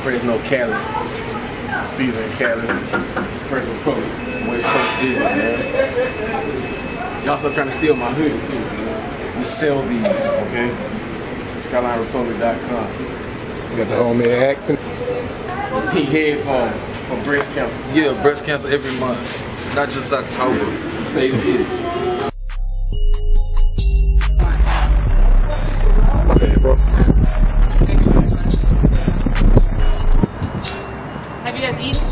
Fresno, Cali. Season in Cali. First Republic. West Coast visit, man. Y'all stop trying to steal my hoodie, too, man. We sell these, okay? SkylineRepublic.com. You got the homemade acting. Pink headphones for breast cancer. Yeah, breast cancer every month. Not just October. Save the titties. Okay, bro. Have you guys eaten?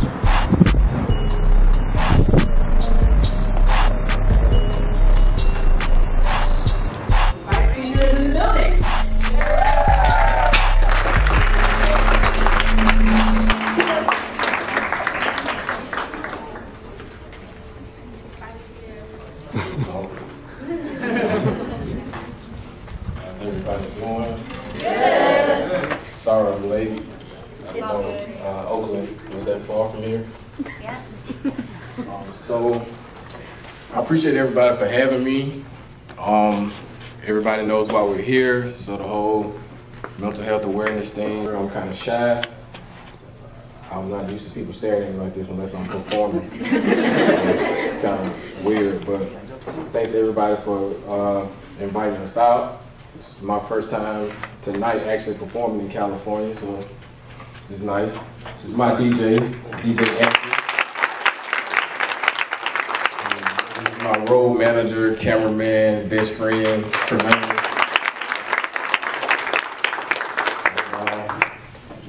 How's everybody doing? Yeah. Sorry I'm late. I know Oakland was that far from here. Yeah. So I appreciate everybody for having me. Everybody knows why we're here. So the whole mental health awareness thing, I'm kind of shy. I'm not used to people staring at me like this unless I'm performing. It's kind of weird, but thanks everybody for inviting us out. This is my first time tonight actually performing in California, so this is nice. This is my DJ Anthony. This is my road manager, cameraman, best friend, Tremaine.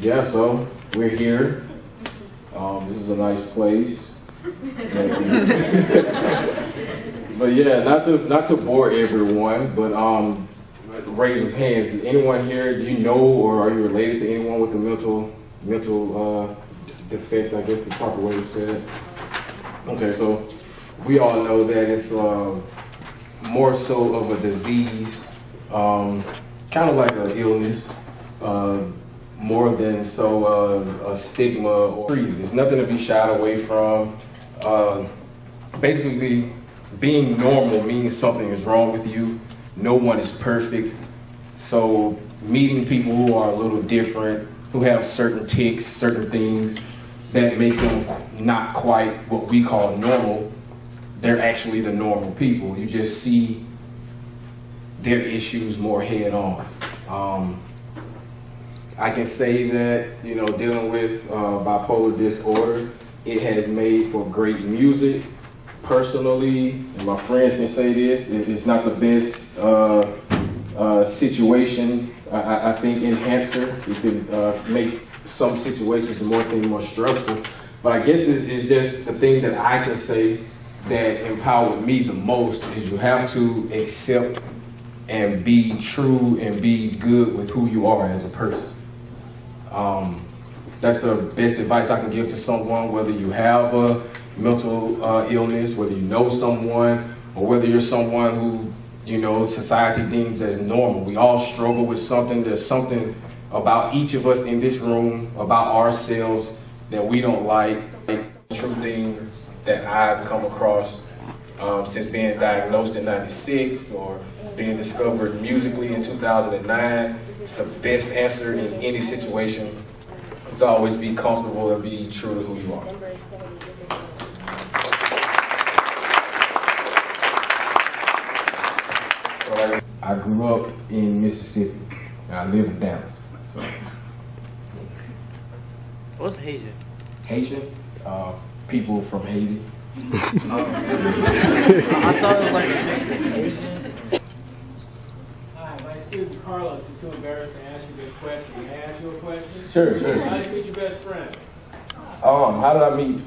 Yeah, so we're here. This is a nice place. But yeah, not to bore everyone, but raise of hands. Does anyone here, do you know or are you related to anyone with a mental defect, I guess the proper way to say it? Okay, so we all know that it's more so of a disease, kind of like an illness, more than so a stigma or treated. There's nothing to be shied away from. Basically, being normal means something is wrong with you. No one is perfect. So meeting people who are a little different, who have certain tics, certain things that make them not quite what we call normal, they're actually the normal people. You just see their issues more head on. I can say that, you know, dealing with bipolar disorder, it has made for great music. Personally, and my friends can say this, it's not the best situation. I think enhancer. It can make some situations more stressful. But I guess it's just the thing that I can say that empowered me the most is you have to accept and be true and be good with who you are as a person. That's the best advice I can give to someone, whether you have a mental illness, whether you know someone, or whether you're someone who, you know, society deems as normal. We all struggle with something. There's something about each of us in this room, about ourselves, that we don't like. The true thing that I've come across since being diagnosed in '96 or being discovered musically in 2009, it's the best answer in any situation. Is always be comfortable and be true to who you are. So I grew up in Mississippi and I live in Dallas. So. What's Haitian? Haitian? People from Haiti. I thought it was like a mix of Asian. Hi, my student Carlos is too embarrassed to ask you this question. May I ask you a question? Sure. How did you meet your best friend? How did I meet?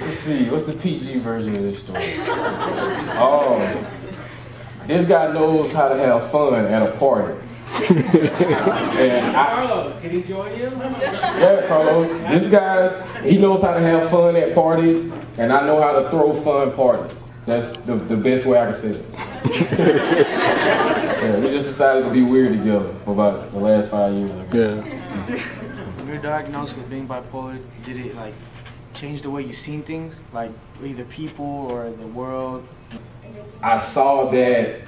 Let's see, what's the PG version of this story? This guy knows how to have fun at a party. Carlos, can he join you? Yeah, Carlos. This guy, he knows how to have fun at parties, and I know how to throw fun parties. That's the best way I can say it. Yeah, we just decided to be weird together for about the last 5 years. Yeah. When you're diagnosed with being bipolar, did it like change the way you seen things, like either people or the world? I saw that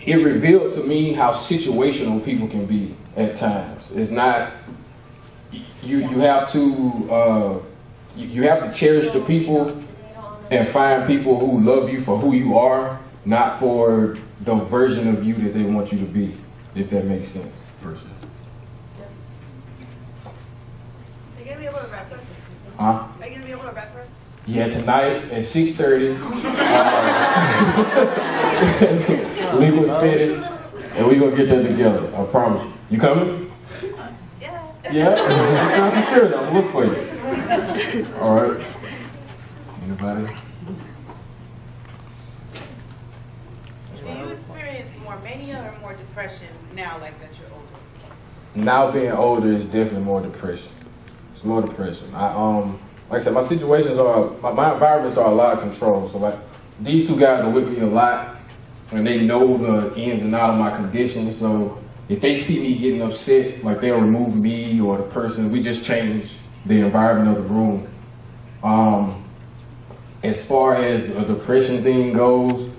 it revealed to me how situational people can be at times. It's not, you have to cherish the people and find people who love you for who you are, not for the version of you that they want you to be, if that makes sense, personally. Are you gonna be able to rap us? Huh? Are you gonna be able to rap us? Yeah, tonight at 6:30, we will finish, and we're gonna get that together. I promise you. You coming? Yeah. Yeah? Just sound sure. I'm gonna look for you. All right. Anybody? Do you experience more mania or more depression now, like that you're older? Now being older is definitely more depression. It's more depression. Like I said, my situations are, my environments are a lot of control. So like, these two guys are with me a lot, and they know the ins and outs of my condition. So if they see me getting upset, like they'll remove me or the person. We just change the environment of the room. As far as a depression thing goes,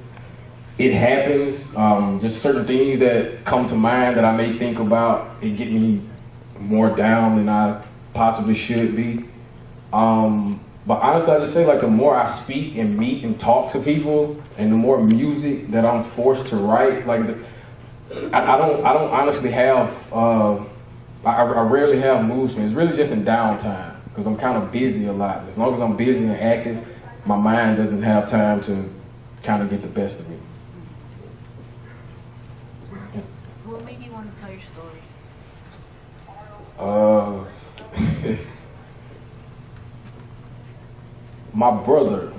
it happens. Just certain things that come to mind that I may think about, it get me more down than I possibly should be. But honestly, I just say, like, the more I speak and meet and talk to people, and the more music that I'm forced to write, like, I don't honestly have, I rarely have mood swings. It's really just in downtime, because I'm kind of busy a lot. As long as I'm busy and active, my mind doesn't have time to kind of get the best of me. What made you want to tell your story? My brother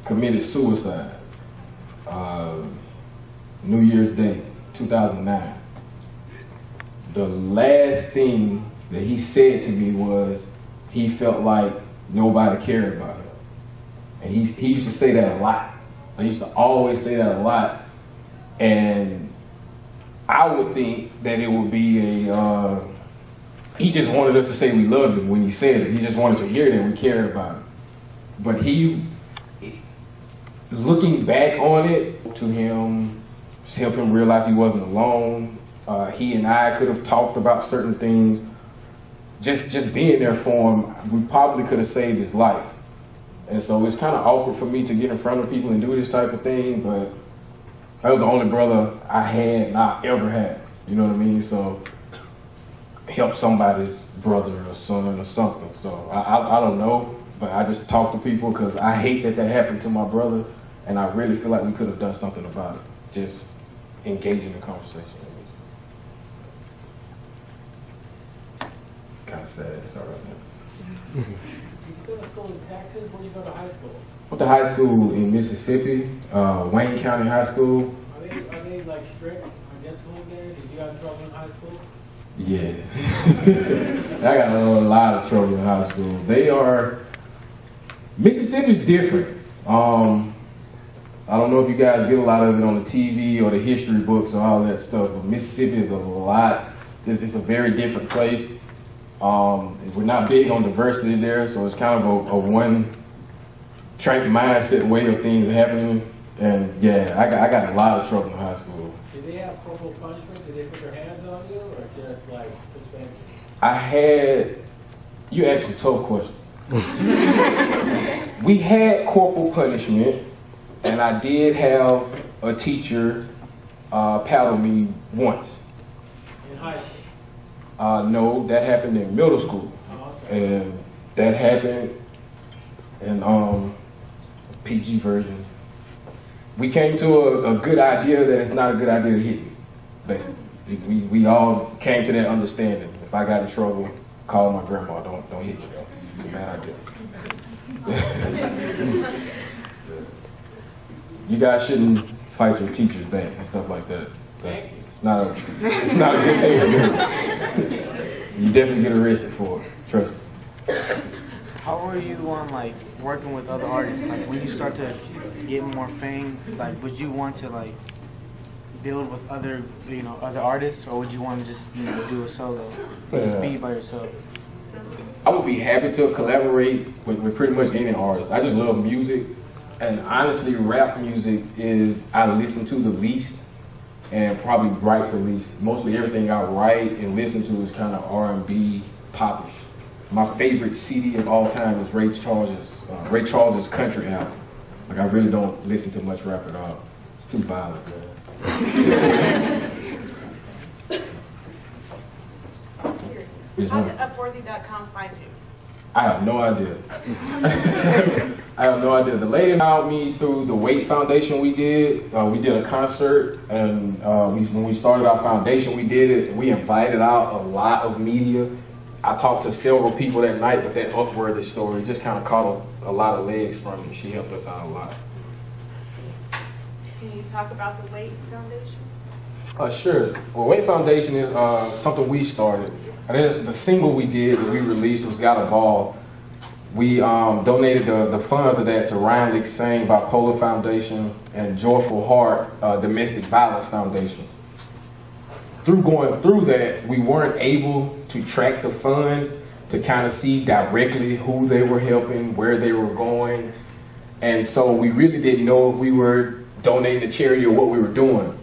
committed suicide New Year's Day, 2009. The last thing that he said to me was he felt like nobody cared about him. And he used to say that a lot. I used to always say that a lot. And I would think that it would be he just wanted us to say we loved him when he said it. He just wanted to hear that we cared about him. But looking back on it, to help him realize he wasn't alone. He and I could have talked about certain things. Just being there for him, we probably could have saved his life. And so it's kind of awkward for me to get in front of people and do this type of thing, but that was the only brother I had and I ever had. You know what I mean? So help somebody's brother or son or something. So I don't know, but I just talk to people because I hate that happened to my brother, and I really feel like we could have done something about it. Just engaging in conversation. Kind of sad. It's all right now. Did you go to school in Texas? Where did you go to high school? Went to high school in Mississippi, Wayne County High School. Are they like strict on discipline there? Did you have trouble in high school? Yeah. I got a lot of trouble in high school. Mississippi's different. I don't know if you guys get a lot of it on the TV or the history books or all that stuff, but Mississippi is it's a very different place. We're not big on diversity there, so it's kind of a one-track mindset way of things happening. And yeah, I got a lot of trouble in high school. Did they have corporal punishment? Did they put their hands on you, or just like suspension? You asked a tough question. We had corporal punishment, and I did have a teacher paddle me once. In high school? No, that happened in middle school. Oh, okay. And that happened in PG version. We came to a good idea that it's not a good idea to hit me, basically. We all came to that understanding. If I got in trouble, call my grandma, don't hit me though. It's a bad idea. You guys shouldn't fight your teachers back and stuff like that. It's not a good thing to do. You definitely get arrested for it. Trust me. How are you on like working with other artists? Like when you start to get more fame, like would you want to like build with other artists, or would you want to just do a solo, just be by yourself? I would be happy to collaborate with pretty much any artist. I just love music, And honestly, rap music is I listen to the least and probably write the least. Mostly everything I write and listen to is kind of R&B, popish. My favorite CD of all time is Ray Charles's country album. Like I really don't listen to much rap at all. It's too violent, man. How did Upworthy.com find you? I have no idea. I have no idea. The lady found me through the Weight Foundation we did. We did a concert, and when we started our foundation, we did it. We invited out a lot of media. I talked to several people that night, but that Upworthy story just kind of caught a lot of legs from me. She helped us out a lot. Can you talk about the Weight Foundation? Sure. Well, Weight Foundation is something we started. The single we did that we released was Got a Ball. We donated the funds of that to Ryan Lick Sing BiPolar Foundation and Joyful Heart Domestic Violence Foundation. Through going through that, we weren't able to track the funds to kind of see directly who they were helping, where they were going. And so we really didn't know if we were donating to charity or what we were doing.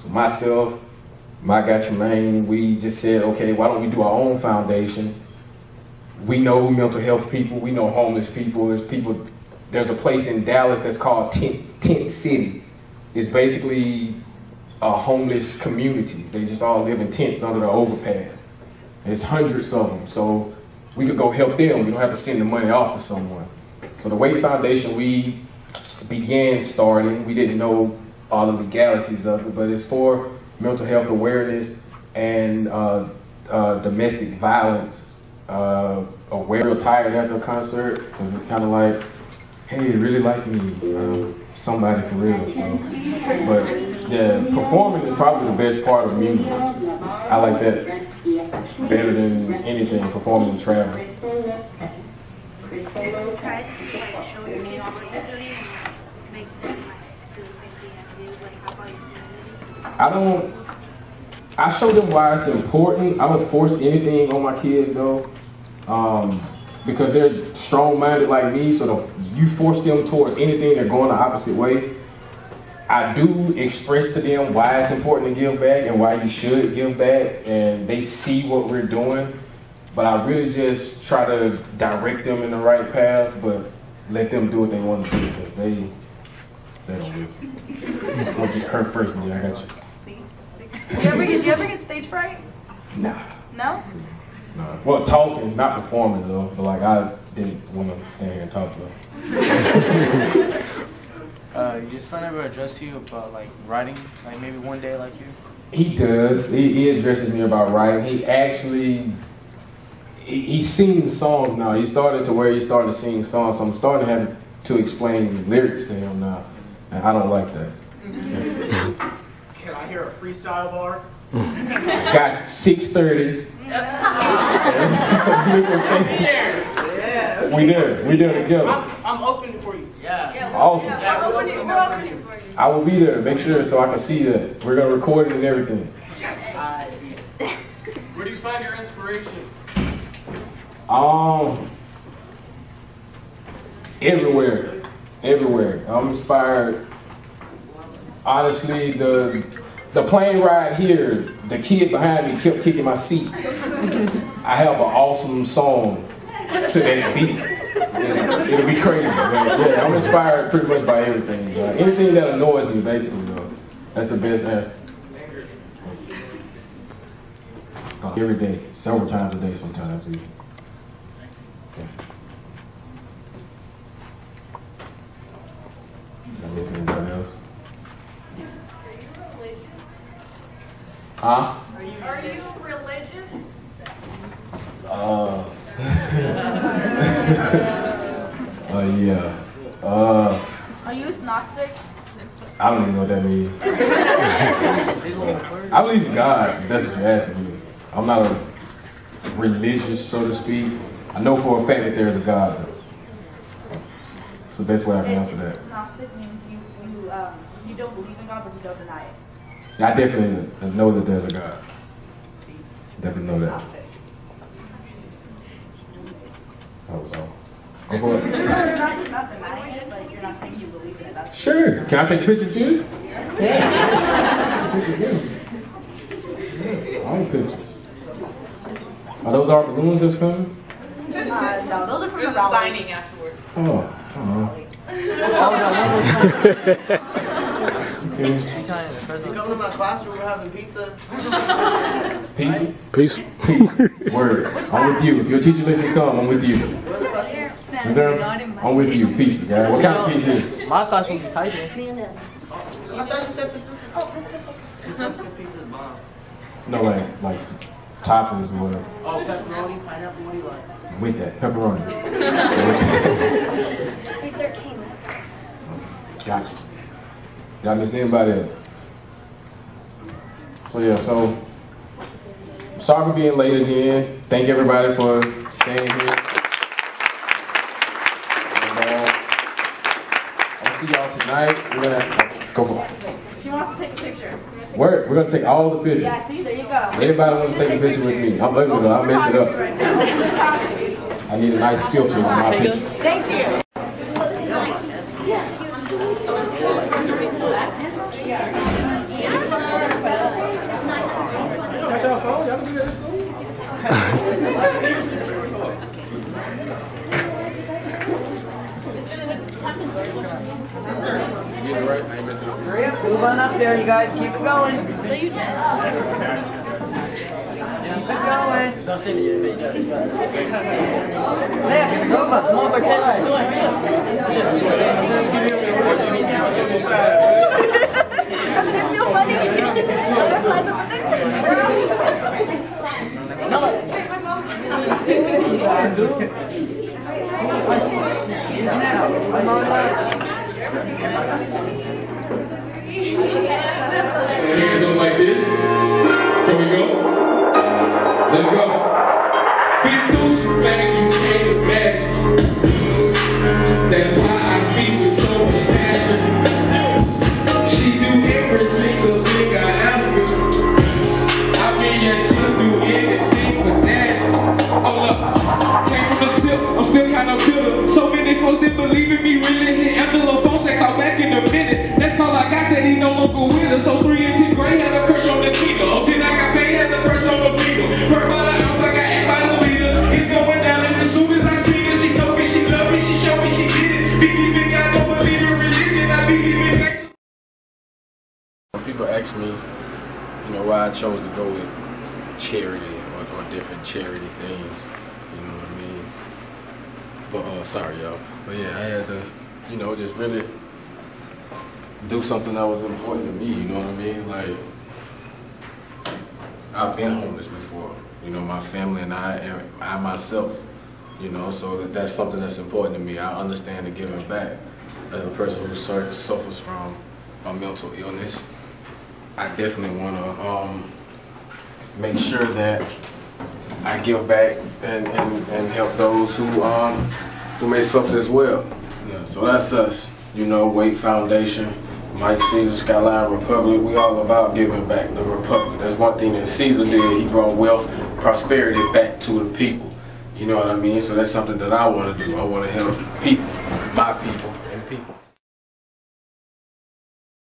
So myself, my guy Tremaine, we just said, okay, why don't we do our own foundation? We know mental health people, we know homeless people. There's a place in Dallas that's called Tent City. It's basically a homeless community. They just all live in tents under the overpass. There's hundreds of them, so we could go help them. We don't have to send the money off to someone. So the Weight Foundation, we began starting. We didn't know all the legalities of it, but it's for mental health awareness and domestic violence. We're real tired after a concert because it's kind of like, hey, you really like me, somebody for real. So, but yeah, performing is probably the best part of music. I like that better than anything, performing and traveling. I show them why it's important. I don't force anything on my kids though, because they're strong-minded like me, so you force them towards anything, they're going the opposite way. I do express to them why it's important to give back and why you should give back, and they see what we're doing, but I really just try to direct them in the right path, but let them do what they want to do, because they don't listen. I'll get her first, and I got you. Do you ever get stage fright? Nah. No? Nah. Well, talking, not performing though, but like I didn't want to stand here and talk though. Your son ever addressed you about like writing, like maybe one day like you? He does. He addresses me about writing. He actually, he sings songs now. He started to where he started to sing songs, so I'm starting to have to explain lyrics to him now, and I don't like that. Can I hear a freestyle bar? Got you. 6:30. We there together. I'm open for you. Yeah. Awesome. We're opening for you. I will be there. Make sure so I can see that. We're gonna record it and everything. Where do you find your inspiration? Everywhere. I'm inspired. Honestly, the plane ride here, the kid behind me kept kicking my seat. I have an awesome song to that beat. It'll be crazy. Yeah, I'm inspired pretty much by everything. Anything that annoys me, basically, though. That's the best answer. Every day, several times a day, sometimes even. Okay. Did I miss anybody else? Huh? Are you religious? Yeah. Are you a Gnostic? I don't even know what that means. I believe in God, if that's what you're asking me. I'm not a religious, so to speak. I know for a fact that there's a God, though. So that's why I can answer that. Gnostic means you don't believe in God, but you don't deny it. I definitely know that there's a God. Definitely know that. That was all. Go for it. You're not denying it, but you're not saying you believe in it. That's Sure. Can I take a picture too? All the pictures. Are those our balloons that's coming? no, those are from There's the a rally. signing afterwards. Oh. Okay. Come to my classroom, we're having pizza. Pizza? Peace. Word. I'm with you. If your teacher lets me come, I'm with you. I'm with you. Pizza, guys. What kind of pizza is it? My class will be typing. I thought you said Pacific. Oh, Pacific pizza is bomb. No, like toppings or whatever. Oh, pepperoni, pineapple, what do you like? With that. Pepperoni. 313. Gotcha. Y'all miss anybody else? So yeah, so sorry for being late again. Thank everybody for staying here. And I'll see y'all tonight. We're gonna go for it. She wants to take a picture. We're gonna take all the pictures. Yeah, see, there you go. Anybody wants to take a picture with me? I'm ugly though. I'll mess it up. I need a nice filter on my picture. Thank you. Move on up there, you guys. Keep it going. Keep it going. Next, move up. Come on, Hands up like this. Here we go. Let's go. Been through some things you can't imagine. That's why I speak with so much passion. She do every single thing I ask her. I mean, yeah, she'll do anything for that. Hold up. Came from the slip, I'm still kind of bitter. So many folks didn't believe in me, really hit Angela phone, said call back in a minute. That's call I got, said he no longer with her. So 3 and 10 grade had a crush on the Tina. Oh, 10 I got paid, had a crush on the Beagle. Heard by the ounce, I got act by the leader. It's going down just as soon as I speak her. She told me she loved me, she showed me she did it. Believe in God, don't believe in religion, I believe in fact. People ask me, you know, why I chose to go with charity or different charity things. You know what I mean? But sorry y'all. But yeah, I had to, you know, just really do something that was important to me, you know what I mean? Like, I've been homeless before, you know, my family and I myself, you know, so that's something that's important to me. I understand the giving back. As a person who suffers from a mental illness, I definitely want to make sure that I give back and help those who may suffer as well. Yeah, so that's us, you know, Wait Foundation, Mike Caesar, Skyline Republic. We all about giving back the Republic. That's one thing that Caesar did. He brought wealth, prosperity back to the people. You know what I mean? So that's something that I want to do. I want to help people, my people,